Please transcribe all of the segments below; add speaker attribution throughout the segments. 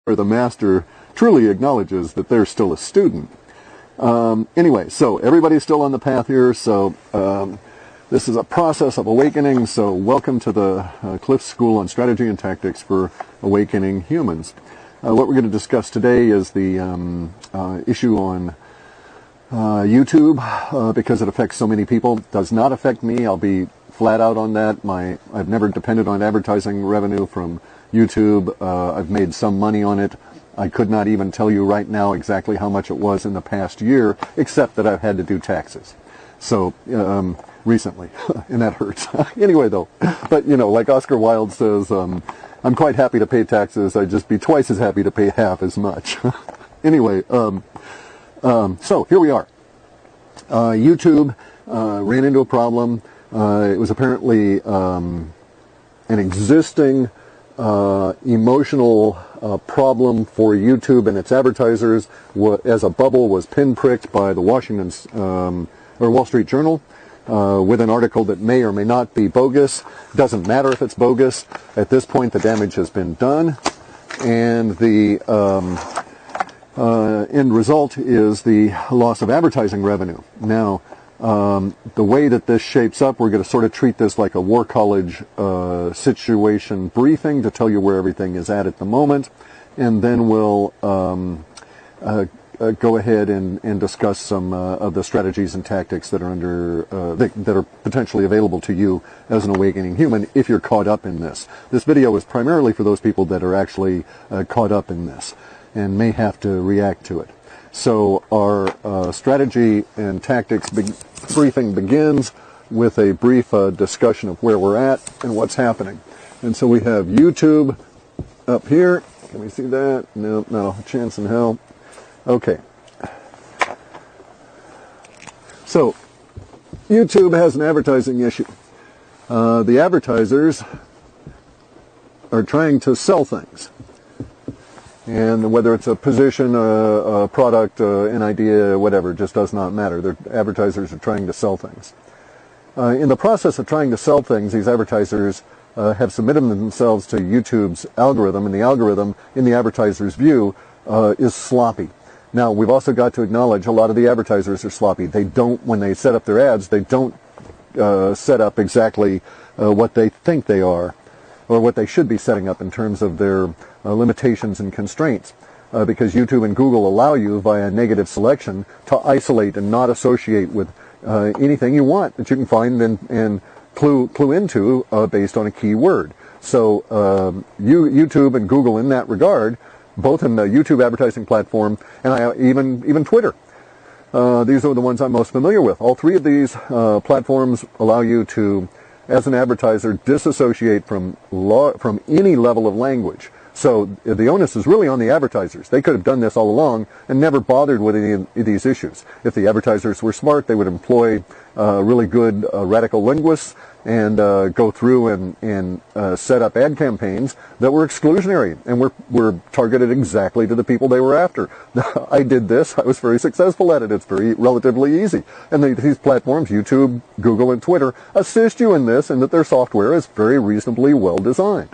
Speaker 1: where the master truly acknowledges that they're still a student. Anyway, so everybody's still on the path here, so this is a process of awakening, so welcome to the Clif School on Strategy and Tactics for Awakening Humans. What we're going to discuss today is the issue on YouTube, because it affects so many people. It does not affect me. I'll be flat out on that. I've never depended on advertising revenue from YouTube. I've made some money on it. I could not even tell you right now exactly how much it was in the past year, except that I've had to do taxes. So, recently, and that hurts. Anyway, though, but, you know, like Oscar Wilde says, I'm quite happy to pay taxes. I'd just be twice as happy to pay half as much. Anyway, so here we are. YouTube ran into a problem. It was apparently an existing emotional problem for YouTube and its advertisers. As a bubble was pinpricked by the Wall Street Journal with an article that may or may not be bogus. Doesn't matter if it's bogus. At this point, the damage has been done, and the end result is the loss of advertising revenue. Now, the way that this shapes up, we're going to sort of treat this like a War College situation briefing to tell you where everything is at the moment, and then we'll go ahead and discuss some of the strategies and tactics that are that are potentially available to you as an awakening human if you're caught up in this. This video is primarily for those people that are actually caught up in this and may have to react to it. So our strategy and tactics briefing begins with a brief discussion of where we're at and what's happening. And so we have YouTube up here. Can we see that? No, not a chance in hell. Okay. So YouTube has an advertising issue. The advertisers are trying to sell things. And whether it's a position, a product, an idea, whatever, it just does not matter. The advertisers are trying to sell things. In the process of trying to sell things, these advertisers have submitted themselves to YouTube's algorithm, and the algorithm, in the advertiser's view, is sloppy. Now, we've also got to acknowledge a lot of the advertisers are sloppy. They don't, when they set up their ads, they don't set up exactly what they think they are, or what they should be setting up in terms of their limitations and constraints, because YouTube and Google allow you via negative selection to isolate and not associate with anything you want that you can find and clue into based on a keyword. So YouTube and Google in that regard, both in the YouTube advertising platform and even Twitter. These are the ones I'm most familiar with. All three of these platforms allow you to, as an advertiser, disassociate from any level of language. So the onus is really on the advertisers. They could have done this all along and never bothered with any of these issues. If the advertisers were smart, they would employ really good radical linguists and go through and set up ad campaigns that were exclusionary and were targeted exactly to the people they were after. I did this. I was very successful at it. It's relatively easy. And these platforms, YouTube, Google, and Twitter, assist you in this, and that their software is very reasonably well designed.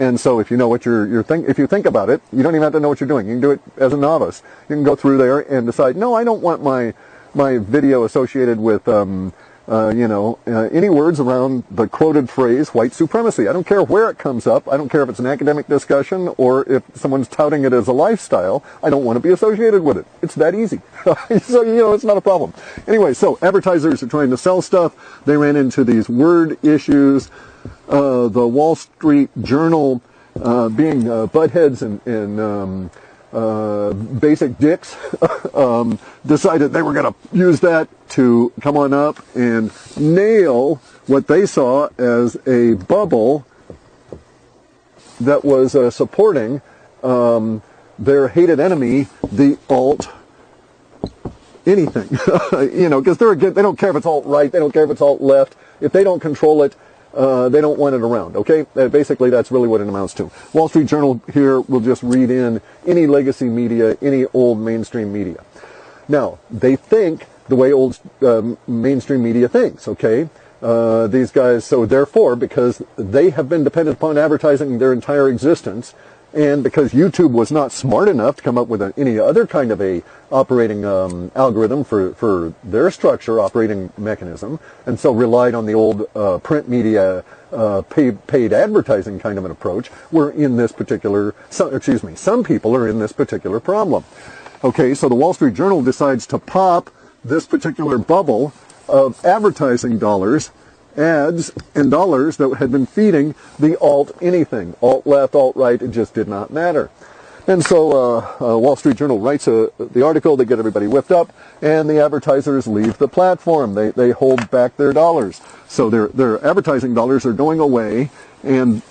Speaker 1: And so if you know what if you think about it, you don't even have to know what you're doing. You can do it as a novice. You can go through there and decide, no, I don't want my video associated with, any words around the quoted phrase, white supremacy. I don't care where it comes up. I don't care if it's an academic discussion or if someone's touting it as a lifestyle. I don't want to be associated with it. It's that easy. So, it's not a problem. Anyway, so advertisers are trying to sell stuff. They ran into these word issues. The Wall Street Journal, being buttheads and basic dicks, decided they were going to use that to come on up and nail what they saw as a bubble that was supporting their hated enemy, the alt anything. Because they don't care if it's alt right, they don't care if it's alt left. If they don't control it, they don't want it around, okay? Basically, that's really what it amounts to. Wall Street Journal here will just read in any legacy media, any old mainstream media. Now, they think the way old mainstream media thinks, okay? These guys, so therefore, because they have been dependent upon advertising their entire existence, And because YouTube was not smart enough to come up with any other kind of a operating algorithm for their structure, operating mechanism, and so relied on the old print media paid advertising kind of an approach, we're in this particular, some people are in this particular problem. Okay, so the Wall Street Journal decides to pop this particular bubble of advertising dollars, ads and dollars that had been feeding the alt anything, alt left, alt right, it just did not matter. And so Wall Street Journal writes the article, they get everybody whipped up, and the advertisers leave the platform. They hold back their dollars. So their advertising dollars are going away, and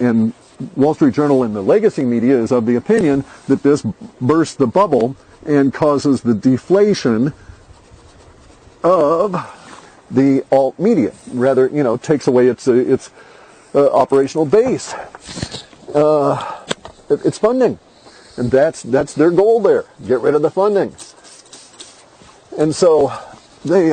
Speaker 1: Wall Street Journal and the legacy media is of the opinion that this bursts the bubble and causes the deflation of the alt media. Rather, takes away its operational base, its funding, and that's their goal there. Get rid of the funding. And so they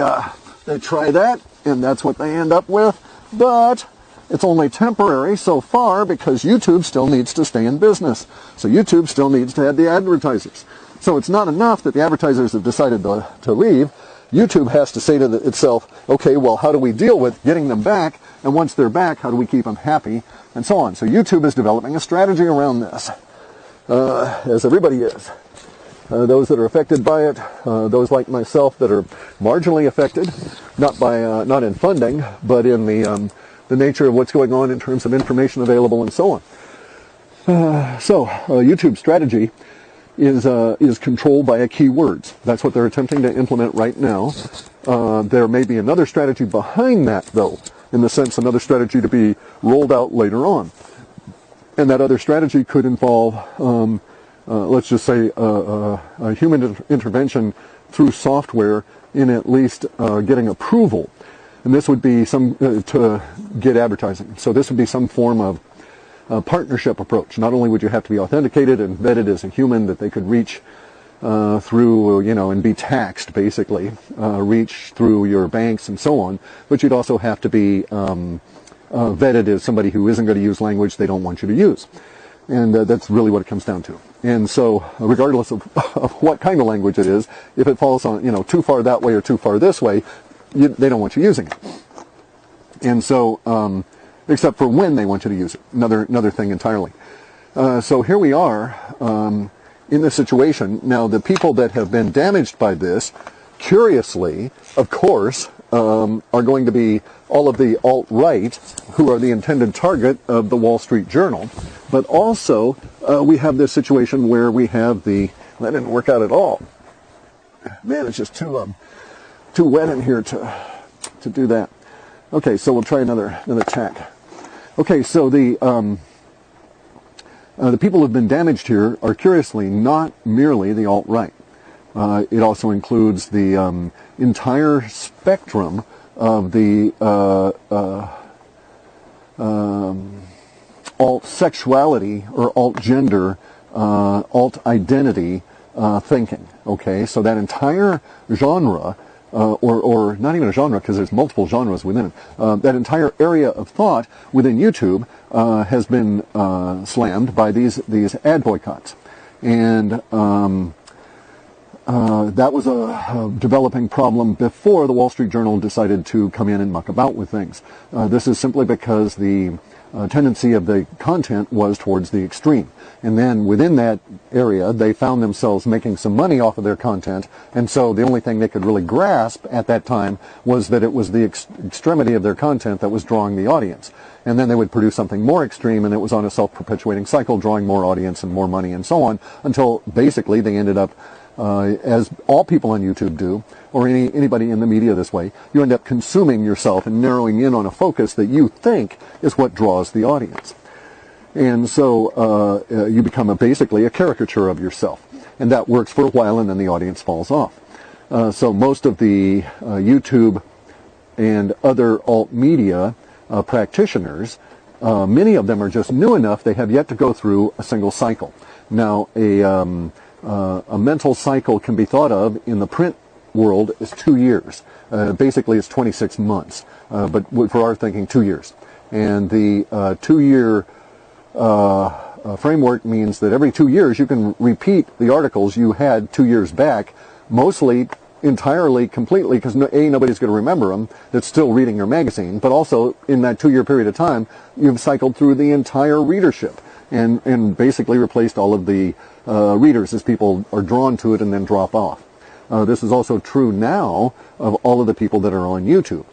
Speaker 1: try that, and that's what they end up with. But it's only temporary so far because YouTube still needs to stay in business. So YouTube still needs to have the advertisers. So it's not enough that the advertisers have decided to leave. YouTube has to say to itself, okay, well, how do we deal with getting them back? And once they're back, how do we keep them happy? And so on. So YouTube is developing a strategy around this, as everybody is. Those that are affected by it, those like myself that are marginally affected, not in funding, but in the nature of what's going on in terms of information available and so on. So YouTube's strategy is controlled by keywords. That's what they're attempting to implement right now. There may be another strategy behind that, though, in the sense another strategy to be rolled out later on. And that other strategy could involve, let's just say, a human intervention through software in at least getting approval. And this would be to get advertising. So this would be some form of partnership approach. Not only would you have to be authenticated and vetted as a human that they could reach through, and be taxed, basically, reach through your banks and so on, but you'd also have to be vetted as somebody who isn't going to use language they don't want you to use. And that's really what it comes down to. And so, regardless of what kind of language it is, if it falls on, too far that way or too far this way, they don't want you using it. And so, except for when they want you to use it. Another thing entirely. So here we are in this situation. Now, the people that have been damaged by this, curiously, of course, are going to be all of the alt-right, who are the intended target of the Wall Street Journal. But also, we have this situation where we have that didn't work out at all. Man, it's just too wet in here to do that. Okay, so we'll try another tack. Okay, so the people who have been damaged here are curiously not merely the alt-right. It also includes the entire spectrum of the alt-sexuality or alt-gender, alt-identity thinking. Okay, so that entire genre, or not even a genre because there's multiple genres within it, that entire area of thought within YouTube has been slammed by these ad boycotts. And that was a developing problem before the Wall Street Journal decided to come in and muck about with things. This is simply because the tendency of the content was towards the extreme. And then within that area, they found themselves making some money off of their content. And so the only thing they could really grasp at that time was that it was the extremity of their content that was drawing the audience. And then they would produce something more extreme, and it was on a self-perpetuating cycle, drawing more audience and more money and so on, until basically they ended up, as all people on YouTube do, or anybody in the media this way, you end up consuming yourself and narrowing in on a focus that you think is what draws the audience. And so you become basically a caricature of yourself. And that works for a while, and then the audience falls off. So most of the YouTube and other alt media practitioners, many of them are just new enough they have yet to go through a single cycle. Now, a mental cycle can be thought of in the print world as 2 years. Basically, it's 26 months, but for our thinking, 2 years. And the 2-year framework means that every 2 years you can repeat the articles you had 2 years back, mostly, entirely, completely, because nobody's going to remember them that's still reading your magazine, but also in that 2-year period of time, you've cycled through the entire readership and basically replaced all of the readers as people are drawn to it and then drop off. This is also true now of all of the people that are on YouTube.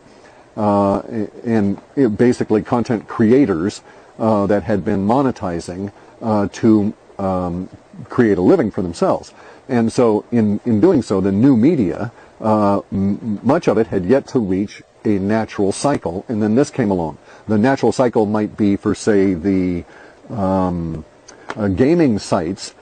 Speaker 1: Basically content creators that had been monetizing to create a living for themselves. And so in doing so, the new media, much of it had yet to reach a natural cycle, and then this came along. The natural cycle might be for, say, the gaming sites.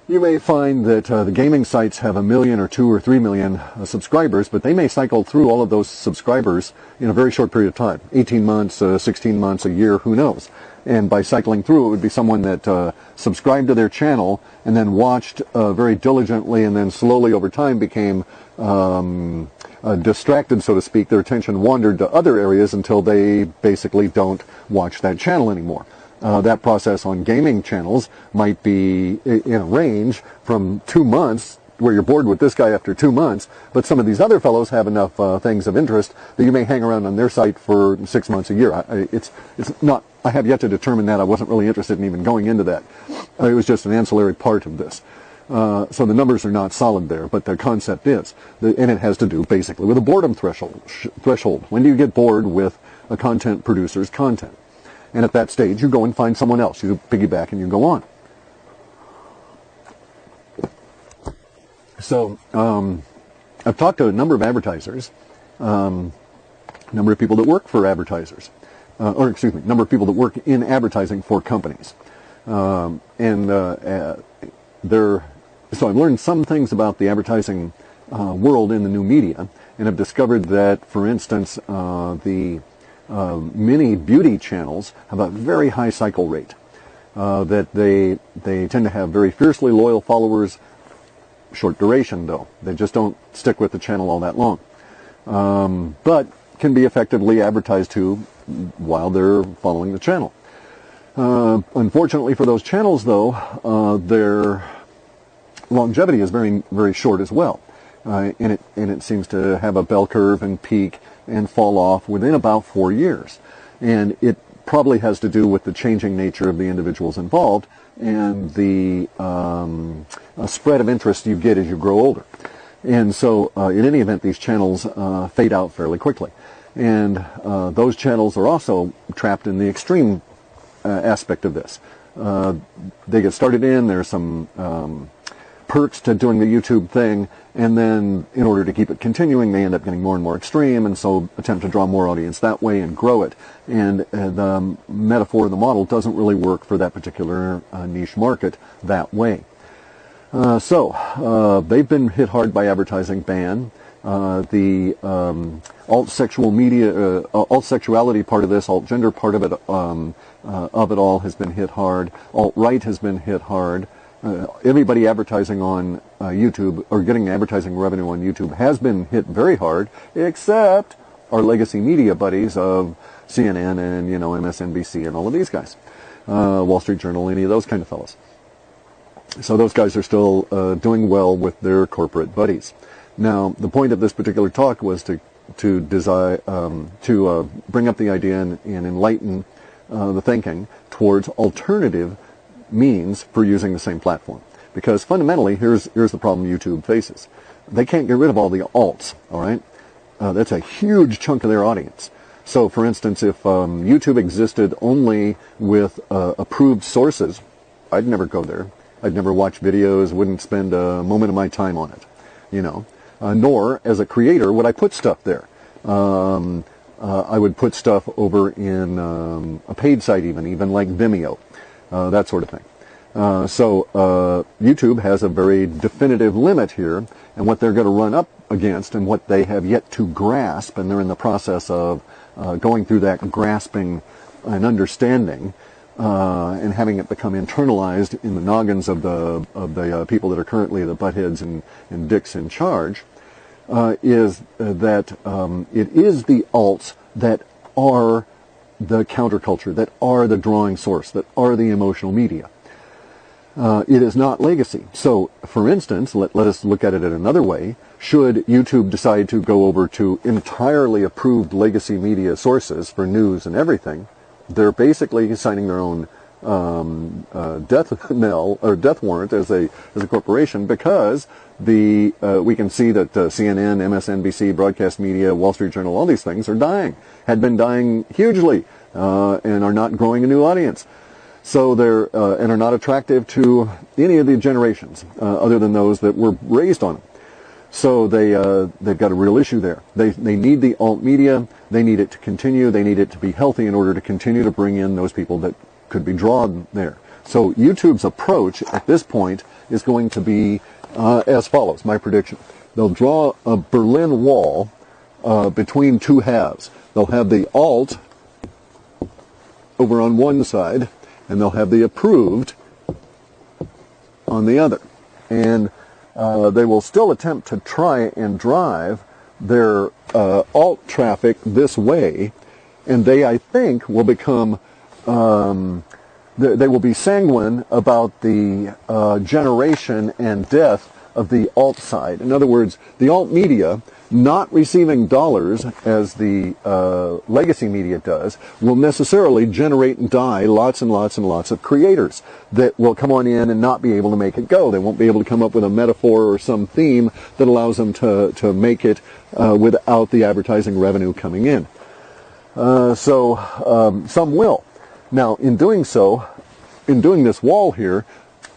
Speaker 1: You may find that the gaming sites have 1 million or 2 or 3 million subscribers, but they may cycle through all of those subscribers in a very short period of time, 18 months, 16 months, a year, who knows. And by cycling through, it would be someone that subscribed to their channel and then watched very diligently, and then slowly over time became distracted, so to speak. Their attention wandered to other areas until they basically don't watch that channel anymore. That process on gaming channels might be in a range from 2 months, where you're bored with this guy after 2 months, but some of these other fellows have enough things of interest that you may hang around on their site for 6 months, a year. It's not. I have yet to determine that. I wasn't really interested in even going into that. It was just an ancillary part of this. So the numbers are not solid there, but the concept is, and it has to do basically with a boredom threshold. When do you get bored with a content producer's content? And at that stage, you go and find someone else. You piggyback and you go on. So I've talked to a number of advertisers, a number of people that work for advertisers, number of people that work in advertising for companies. So I've learned some things about the advertising world in the new media, and have discovered that, for instance, the many beauty channels have a very high cycle rate, that they tend to have very fiercely loyal followers, short duration though. They just don't stick with the channel all that long, but can be effectively advertised to while they're following the channel. Unfortunately for those channels though, their longevity is very, very short as well, and it seems to have a bell curve and peak and fall off within about 4 years. And it probably has to do with the changing nature of the individuals involved and the spread of interest you get as you grow older. And so in any event, these channels fade out fairly quickly. And those channels are also trapped in the extreme aspect of this. They get started in, there's some perks to doing the YouTube thing, and then in order to keep it continuing, they end up getting more and more extreme, and so attempt to draw more audience that way and grow it. And the metaphor, the model, doesn't really work for that particular niche market that way. So they've been hit hard by advertising ban. The alt-sexual media, alt-sexuality part of this, alt-gender part of it all has been hit hard. Alt-right has been hit hard. Everybody advertising on YouTube, or getting advertising revenue on YouTube, has been hit very hard, except our legacy media buddies of CNN and, MSNBC and all of these guys. Wall Street Journal, any of those kind of fellows. So those guys are still doing well with their corporate buddies. Now, the point of this particular talk was to bring up the idea and enlighten the thinking towards alternative means for using the same platform. Because fundamentally, here's the problem YouTube faces. They can't get rid of all the alts, all right? That's a huge chunk of their audience. So, for instance, if YouTube existed only with approved sources, I'd never go there. I'd never watch videos, wouldn't spend a moment of my time on it, nor, as a creator, would I put stuff there. I would put stuff over in a paid site even like Vimeo. That sort of thing. So YouTube has a very definitive limit here, and what they're going to run up against and what they have yet to grasp, and they're in the process of going through that grasping and understanding and having it become internalized in the noggins of the people that are currently the buttheads and dicks in charge, is that it is the alts that are the counterculture, that are the drawing source, that are the emotional media. It is not legacy. So, for instance, let us look at it in another way. Should YouTube decide to go over to entirely approved legacy media sources for news and everything, they're basically signing their own death knell or death warrant as a corporation, because we can see that CNN, MSNBC, broadcast media, Wall Street Journal, all these things are dying, had been dying hugely, and are not growing a new audience. So they're and are not attractive to any of the generations other than those that were raised on them. So they've got a real issue there. They need the alt media. They need it to continue. They need it to be healthy in order to continue to bring in those people that could be drawn there. So YouTube's approach at this point is going to be as follows, my prediction. They'll draw a Berlin Wall between two halves. They'll have the alt over on one side, and they'll have the approved on the other. And they will still attempt to try and drive their alt traffic this way, and they, I think, will become they will be sanguine about the generation and death of the alt side. In other words, the alt media, not receiving dollars as the legacy media does, will necessarily generate and die lots and lots and lots of creators that will come on in and not be able to make it go. They won't be able to come up with a metaphor or some theme that allows them to make it without the advertising revenue coming in. So some will. Now, in doing so, in doing this wall here,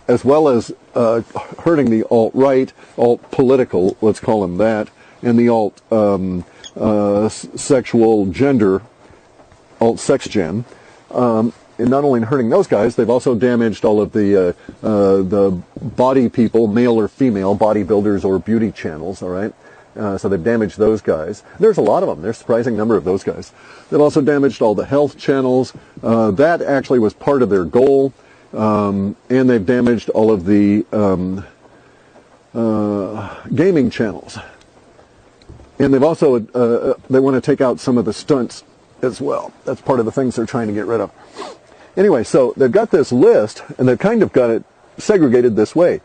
Speaker 1: as well as hurting the alt-right, alt-political, let's call them that, and the alt-sexual gender, alt-sex-gen, and not only hurting those guys, they've also damaged all of the body people, male or female, bodybuilders or beauty channels, all right? So they've damaged those guys. There's a lot of them. There's a surprising number of those guys. They've also damaged all the health channels. That actually was part of their goal. And they've damaged all of the gaming channels. And they've also, they want to take out some of the stunts as well. That's part of the things they're trying to get rid of. Anyway, so they've got this list, and they've kind of got it segregated this way.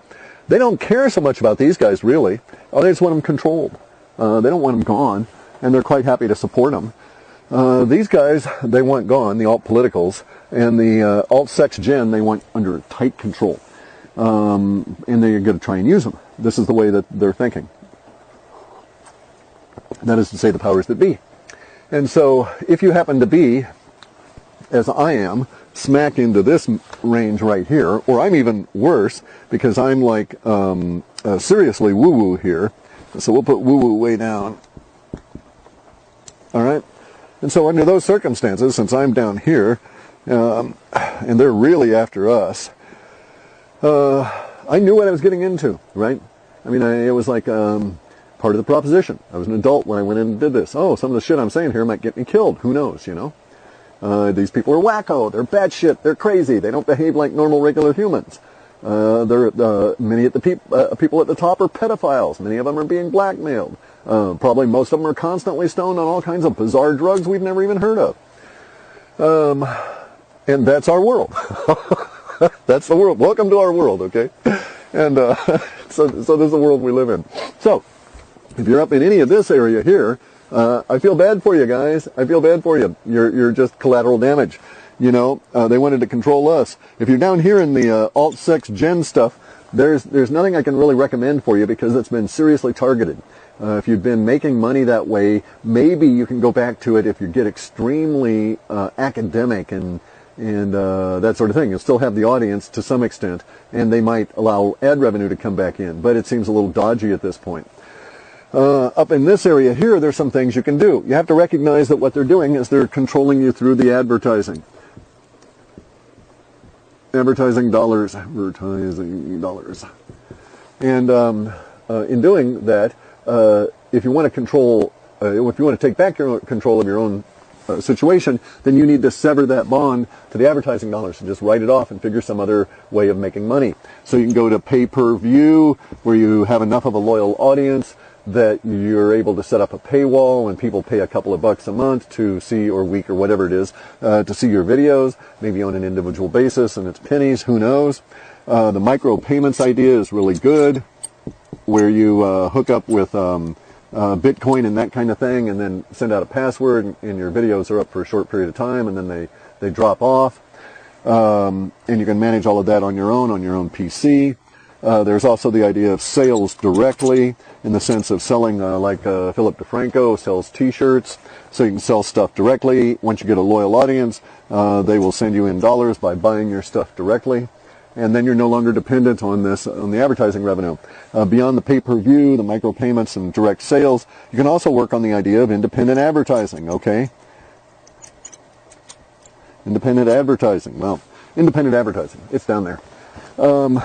Speaker 1: They don't care so much about these guys, really. Oh, they just want them controlled. They don't want them gone, and they're quite happy to support them. These guys, they want gone, the alt-politicals, and the alt-sex-gen, they want under tight control. And they're going to try and use them. This is the way that they're thinking. That is to say, the powers that be. And so, if you happen to be, as I am, smack into this range right here, or I'm even worse, because I'm like seriously woo-woo here. So we'll put woo-woo way down. All right? And so under those circumstances, since I'm down here, and they're really after us, I knew what I was getting into, right? I mean, it was like part of the proposition. I was an adult when I went in and did this. Oh, some of the shit I'm saying here might get me killed. Who knows, you know? These people are wacko. They're bad shit. They're crazy. They don't behave like normal, regular humans. Many of the people at the top are pedophiles. Many of them are being blackmailed. Probably most of them are constantly stoned on all kinds of bizarre drugs we've never even heard of. And that's our world. That's the world. Welcome to our world, okay? And so this is the world we live in. So, if you're up in any of this area here, I feel bad for you guys. I feel bad for you. You're just collateral damage. You know, they wanted to control us. If you're down here in the alt-sex-gen stuff, there's nothing I can really recommend for you because it's been seriously targeted. If you've been making money that way, maybe you can go back to it if you get extremely academic and that sort of thing. You'll still have the audience to some extent, and they might allow ad revenue to come back in, but it seems a little dodgy at this point. Up in this area here, there's some things you can do. You have to recognize that what they're doing is they're controlling you through the advertising. Advertising dollars. And in doing that, if you want to control, if you want to take back your control of your own situation, then you need to sever that bond to the advertising dollars and just write it off and figure some other way of making money. So you can go to pay-per-view, where you have enough of a loyal audience that you're able to set up a paywall and people pay a couple of bucks a month to see, or week or whatever it is, to see your videos, maybe on an individual basis, and it's pennies, who knows. The micro payments idea is really good, where you hook up with Bitcoin and that kind of thing, and then send out a password, and your videos are up for a short period of time, and then they drop off. And you can manage all of that on your own PC. There's also the idea of sales directly, in the sense of selling, like Philip DeFranco sells T-shirts, so you can sell stuff directly. Once you get a loyal audience, they will send you in dollars by buying your stuff directly, and then you're no longer dependent on the advertising revenue. Beyond the pay-per-view, the micropayments, and direct sales, you can also work on the idea of independent advertising. Okay, independent advertising. Well, independent advertising, it's down there.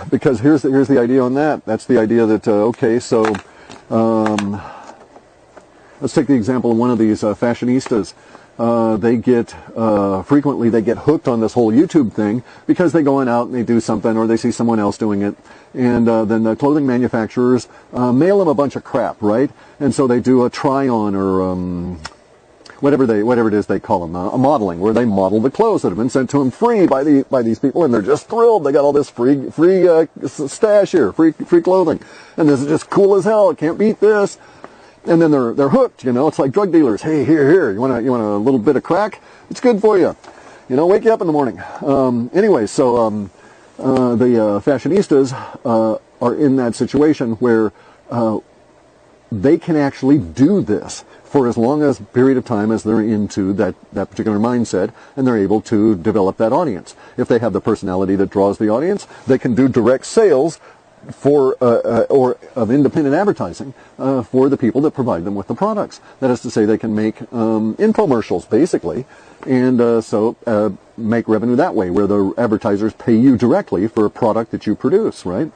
Speaker 1: Because here's the idea on that. That's the idea that, okay, so let's take the example of one of these fashionistas. Frequently they get hooked on this whole YouTube thing because they go out and they do something, or they see someone else doing it, and then the clothing manufacturers mail them a bunch of crap, right? And so they do a try-on, or whatever it is they call them, a modeling, where they model the clothes that have been sent to them free by these people, and they're just thrilled. They got all this free stash here, free clothing, and this is just cool as hell. Can't beat this. And then they're hooked. It's like drug dealers. Hey, here, you want a little bit of crack? It's good for you. Wake you up in the morning. Anyway, so the fashionistas are in that situation where they can actually do this for as long as period of time as they're into that particular mindset, and they're able to develop that audience. If they have the personality that draws the audience, they can do direct sales or of independent advertising for the people that provide them with the products. That is to say, they can make infomercials, basically, and so make revenue that way, where the advertisers pay you directly for a product that you produce, right?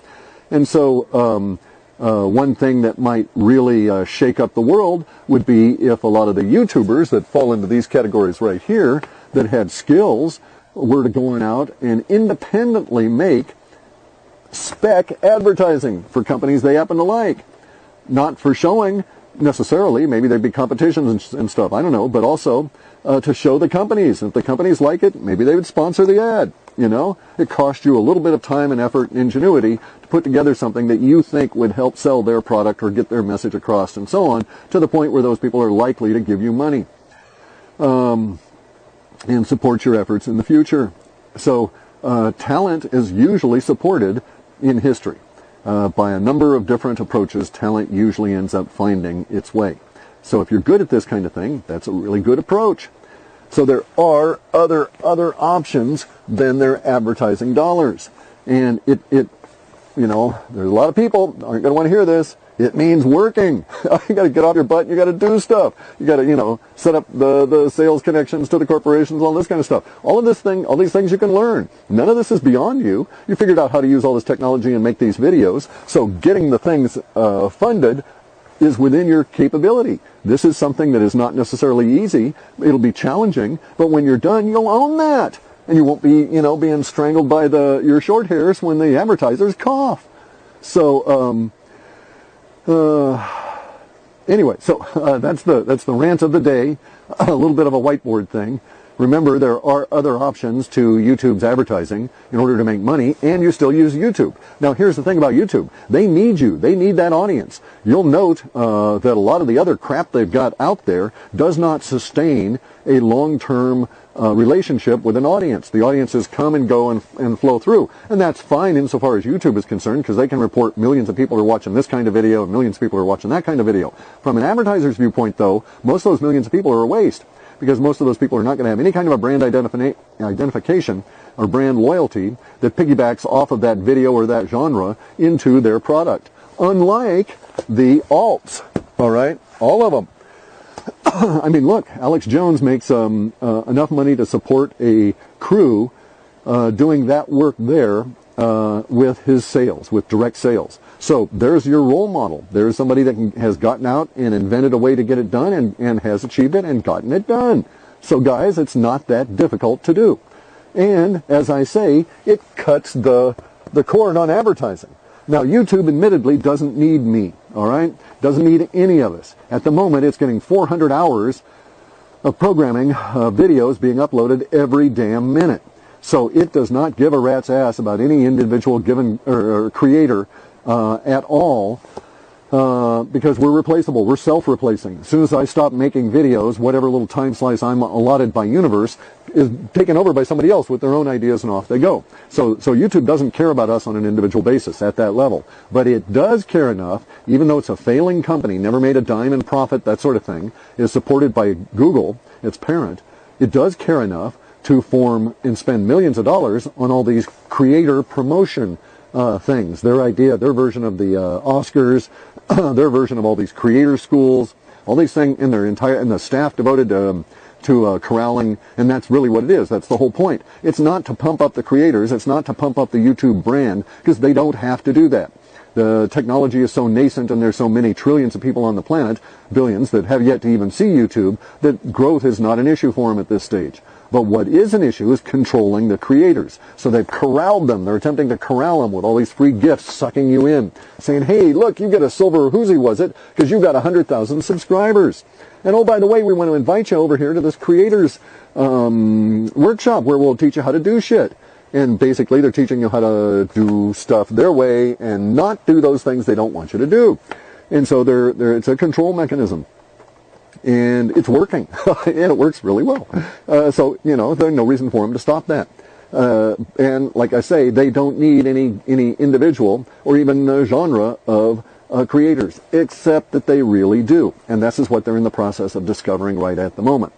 Speaker 1: And so one thing that might really shake up the world would be if a lot of the YouTubers that fall into these categories right here, that had skills, were to go out and independently make spec advertising for companies they happen to like. Not for showing necessarily, maybe there'd be competitions and stuff, I don't know, but also to show the companies. If the companies like it, maybe they would sponsor the ad. It costs you a little bit of time and effort and ingenuity to put together something that you think would help sell their product or get their message across, and so on, to the point where those people are likely to give you money and support your efforts in the future. So talent is usually supported in history. By a number of different approaches, talent usually ends up finding its way. So if you're good at this kind of thing, that's a really good approach. So there are other options than their advertising dollars. And there's a lot of people aren't going to want to hear this. It means working. You got to get off your butt and you got to do stuff. You got to, set up the sales connections to the corporations, all this kind of stuff. All these things you can learn. None of this is beyond you. You figured out how to use all this technology and make these videos. So getting the things funded is within your capability. This is something that is not necessarily easy. It'll be challenging, but when you're done, you'll own that. And you won't be, being strangled by your short hairs when the advertisers cough. So, anyway, so that's the rant of the day. A little bit of a whiteboard thing. Remember, there are other options to YouTube's advertising in order to make money, and you still use YouTube. Now, here's the thing about YouTube. They need you. They need that audience. You'll note that a lot of the other crap they've got out there does not sustain a long-term relationship with an audience. The audiences come and go and flow through. And that's fine insofar as YouTube is concerned, because they can report millions of people are watching this kind of video and millions of people are watching that kind of video. From an advertiser's viewpoint, though, most of those millions of people are a waste, because most of those people are not going to have any kind of a brand identification or brand loyalty that piggybacks off of that video or that genre into their product. Unlike the alts, all right? All of them. I mean, look, Alex Jones makes enough money to support a crew doing that work there with his sales, with direct sales. So there's your role model. There's somebody that has gotten out and invented a way to get it done and has achieved it and gotten it done. So guys, it's not that difficult to do. And as I say, it cuts the cord on advertising. Now, YouTube admittedly doesn't need me, all right? Doesn't need any of us. At the moment, it's getting 400 hours of programming videos being uploaded every damn minute. So it does not give a rat's ass about any individual given or creator at all, because we're replaceable. We're self-replacing. As soon as I stop making videos, whatever little time slice I'm allotted by universe is taken over by somebody else with their own ideas, and off they go. So YouTube doesn't care about us on an individual basis at that level. But it does care enough, even though it's a failing company, never made a dime in profit, that sort of thing, is supported by Google, its parent, it does care enough to form and spend millions of dollars on all these creator promotion things. Their idea, their version of the Oscars, their version of all these creator schools, all these things, and the staff devoted to corralling, and that's really what it is. That's the whole point. It's not to pump up the creators. It's not to pump up the YouTube brand, because they don't have to do that. The technology is so nascent, and there's so many trillions of people on the planet, billions, that have yet to even see YouTube, that growth is not an issue for them at this stage. But what is an issue is controlling the creators. So they've corralled them. They're attempting to corral them with all these free gifts, sucking you in, saying, hey, look, you get a silver whoozy, was it? Because you got 100,000 subscribers. And oh, by the way, we want to invite you over here to this creators workshop where we'll teach you how to do shit. And basically, they're teaching you how to do stuff their way and not do those things they don't want you to do. And so it's a control mechanism. And it's working. And it works really well. So, there's no reason for them to stop that. And like I say, they don't need any individual or even genre of creators, except that they really do. And this is what they're in the process of discovering right at the moment.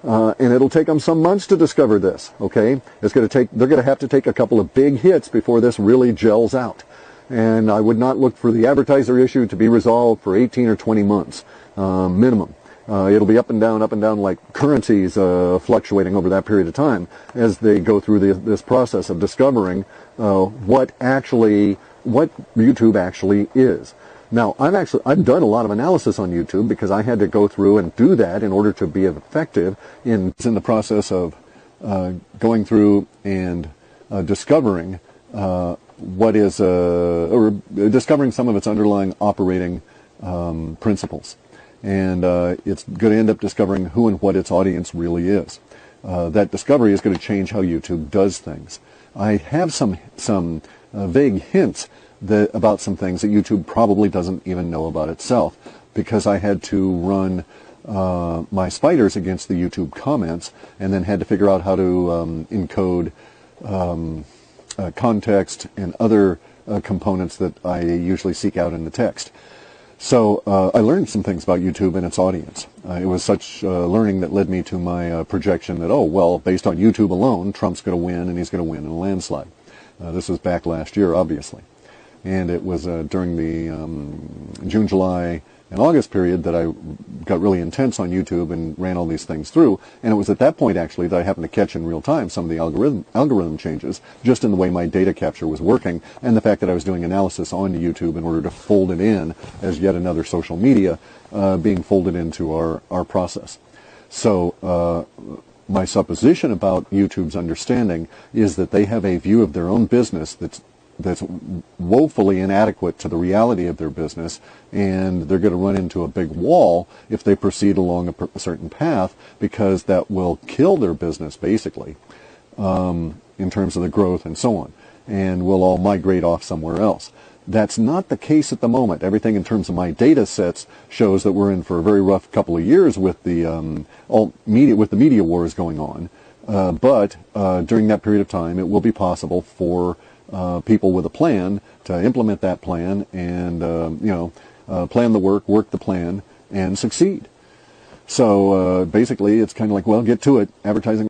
Speaker 1: And it'll take them some months to discover this, okay? They're going to have to take a couple of big hits before this really gels out. And I would not look for the advertiser issue to be resolved for 18 or 20 months, minimum. It'll be up and down like currencies fluctuating over that period of time as they go through this process of discovering what YouTube actually is. Now, I've done a lot of analysis on YouTube because I had to go through and do that in order to be effective in the process of going through and discovering what is or discovering some of its underlying operating principles. And it's going to end up discovering who and what its audience really is. That discovery is going to change how YouTube does things. I have some vague hints about some things that YouTube probably doesn't even know about itself, because I had to run my spiders against the YouTube comments and then had to figure out how to encode context and other components that I usually seek out in the text. So I learned some things about YouTube and its audience. It was such learning that led me to my projection that, oh, well, based on YouTube alone, Trump's going to win, and he's going to win in a landslide. This was back last year, obviously. And it was during the June, July, and August period that I got really intense on YouTube and ran all these things through. And it was at that point, actually, that I happened to catch in real time some of the algorithm changes, just in the way my data capture was working, and the fact that I was doing analysis on YouTube in order to fold it in as yet another social media being folded into our process. So my supposition about YouTube's understanding is that they have a view of their own business that's woefully inadequate to the reality of their business, and they're going to run into a big wall if they proceed along a certain path, because that will kill their business, basically, in terms of the growth and so on, and we'll all migrate off somewhere else. That's not the case at the moment. Everything in terms of my data sets shows that we're in for a very rough couple of years with the media wars going on, but during that period of time, it will be possible for people with a plan to implement that plan and plan the work the plan, and succeed. So basically, it's kind of like, well, get to it, advertising.